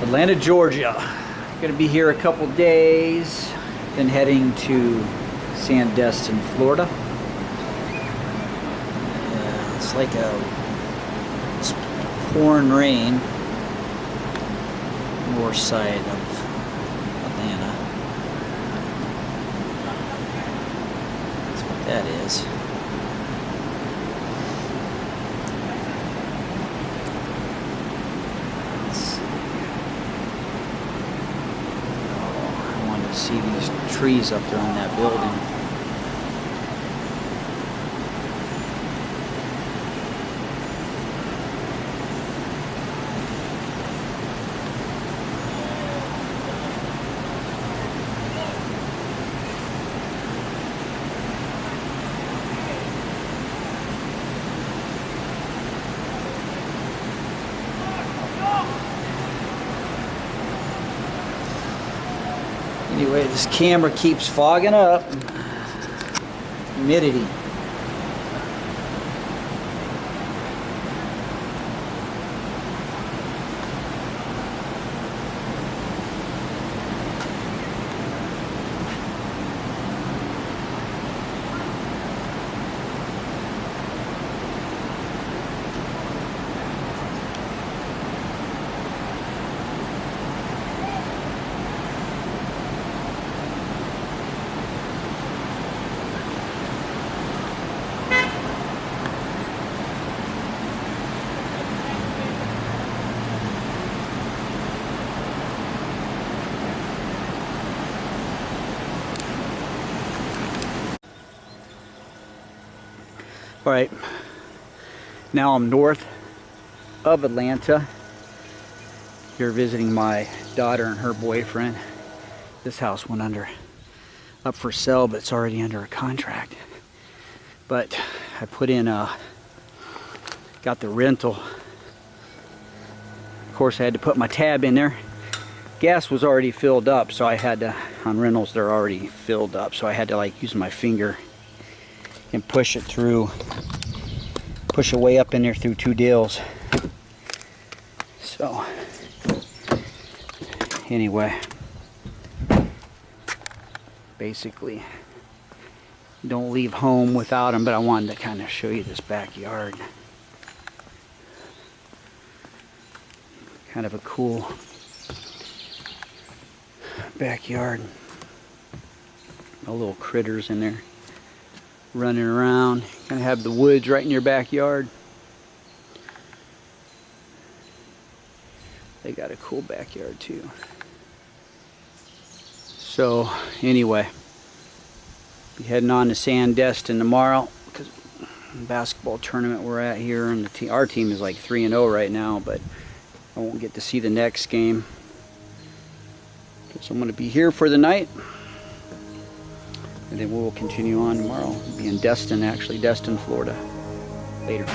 Atlanta, Georgia. Gonna be here a couple days, then heading to Destin, Florida. Yeah, it's like it's pouring rain. North side of Atlanta. That's what that is. See these trees up there on that building. Anyway, this camera keeps fogging up. Humidity. All right, now I'm north of Atlanta, here visiting my daughter and her boyfriend. This house went up for sale, but it's already under a contract. But I put in got the rental. Of course, I had to put my tab in there. Gas was already filled up, so I had to, on rentals they're already filled up, so I had to like use my finger and push it through, push it way up in there through two deals. So anyway, basically don't leave home without them, but I wanted to kind of show you this backyard. Kind of a cool backyard. No little critters in there running around. Gonna have the woods right in your backyard. They got a cool backyard too. So anyway, be heading on to Destin tomorrow, because the basketball tournament we're at here, and our team is like 3-0 right now, but I won't get to see the next game. So I'm going to be here for the night, and then we'll continue on tomorrow. We'll be in Destin, actually, Destin, Florida. Later.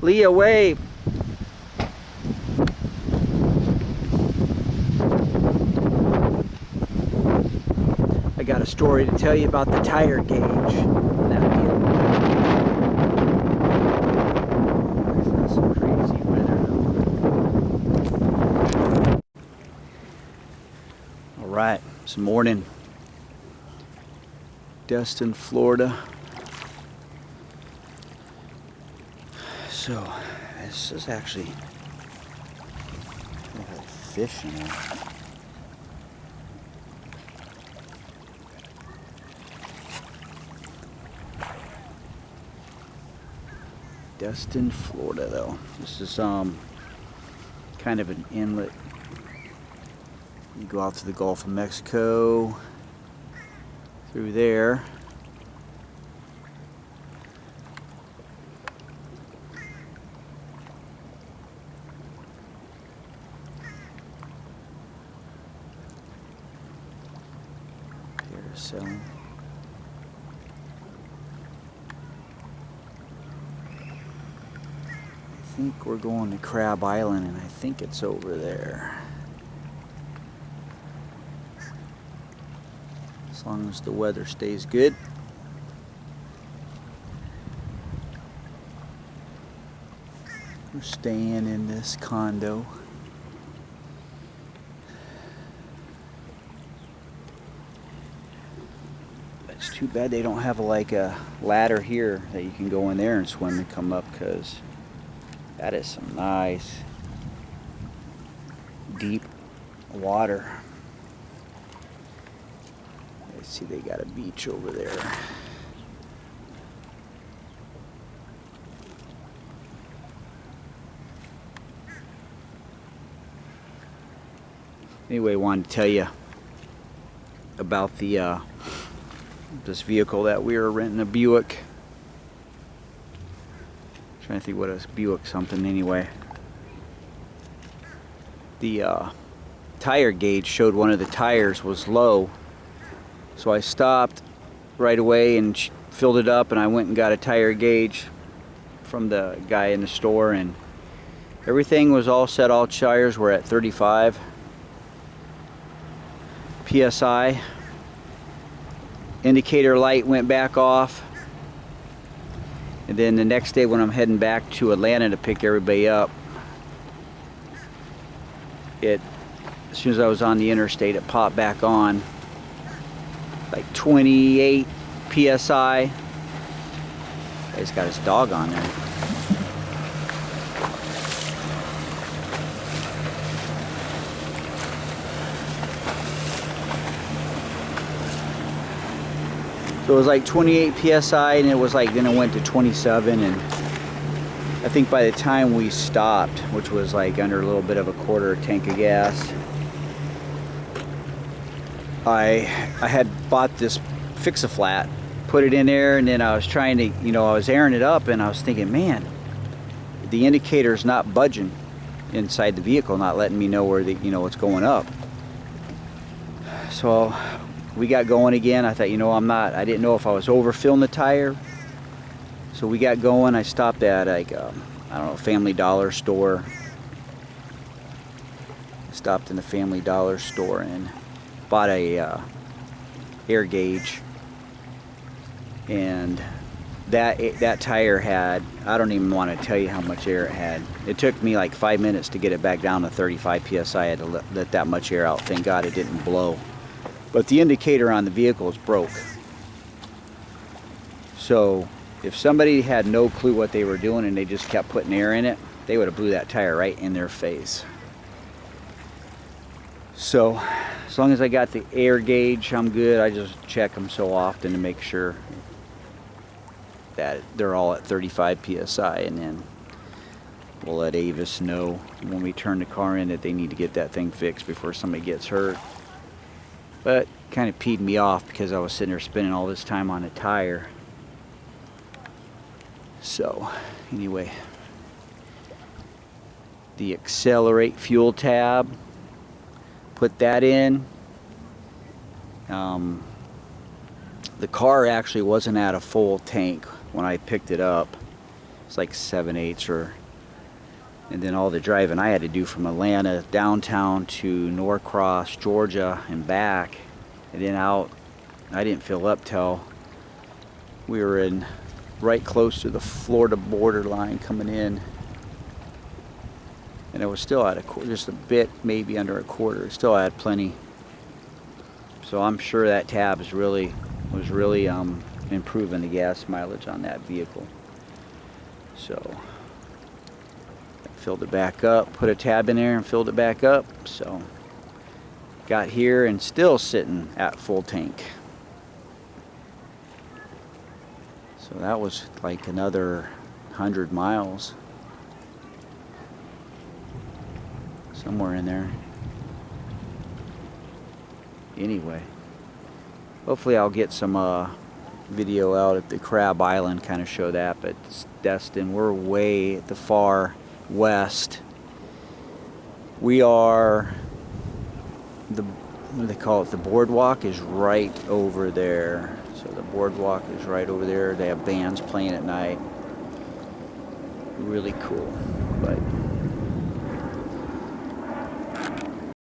Leah, wave. I got a story to tell you about the tire gauge. That's some crazy weather. All right, it's morning. Destin, Florida. So, this is actually fish in there. Destin, Florida, though. This is kind of an inlet. You go out to the Gulf of Mexico through there. Selling. I think we're going to Crab Island, and I think it's over there. As long as the weather stays good. We're staying in this condo. It's too bad they don't have like a ladder here that you can go in there and swim and come up, because that is some nice deep water. Let's see, they got a beach over there. Anyway, I wanted to tell you about the this vehicle that we were renting, a Buick. I'm trying to think what a Buick something anyway. The tire gauge showed one of the tires was low, so I stopped right away and filled it up, and I went and got a tire gauge from the guy in the store, and everything was all set. All tires were at 35 psi. Indicator light went back off, and then the next day when I'm heading back to Atlanta to pick everybody up, as soon as I was on the interstate, it popped back on, like 28 psi. He's got his dog on there. So it was like 28 psi, and it was like, then it went to 27, and I think by the time we stopped, which was like under a little bit of a quarter tank of gas, I had bought this Fix-A-Flat, put it in there, and then I was trying to, I was airing it up, and I was thinking, man, the indicator's not budging inside the vehicle, not letting me know where what's going up. So we got going again. I thought, I didn't know if I was overfilling the tire. So we got going. I stopped at like, I don't know, Family Dollar store. Stopped in the Family Dollar store and bought a air gauge. And that tire had, I don't even want to tell you how much air it had. It took me like 5 minutes to get it back down to 35 psi. I had to let that much air out. Thank God it didn't blow. But the indicator on the vehicle is broke. So if somebody had no clue what they were doing and they just kept putting air in it, they would have blew that tire right in their face. So as long as I got the air gauge, I'm good. I just check them so often to make sure that they're all at 35 psi, and then we'll let Avis know when we turn the car in that they need to get that thing fixed before somebody gets hurt. But kind of peed me off because I was sitting there spending all this time on a tire. So anyway, the accelerate fuel tab, Put that in. The car actually wasn't at a full tank when I picked it up. It's like 7/8 and then all the driving I had to do from Atlanta downtown to Norcross, Georgia and back, and then out. I didn't fill up till we were in right close to the Florida borderline coming in, and it was still at just a bit, maybe under a quarter. It still had plenty. So I'm sure that tab was really improving the gas mileage on that vehicle. So filled it back up, put a tab in there and filled it back up. So got here and still sitting at full tank. So that was like another 100 miles. Somewhere in there. Anyway, hopefully I'll get some video out at the Crab Island, kind of show that. But Destin, we're way at the far west. We are, what do they call it? The boardwalk is right over there. So the boardwalk is right over there. They have bands playing at night. Really cool. But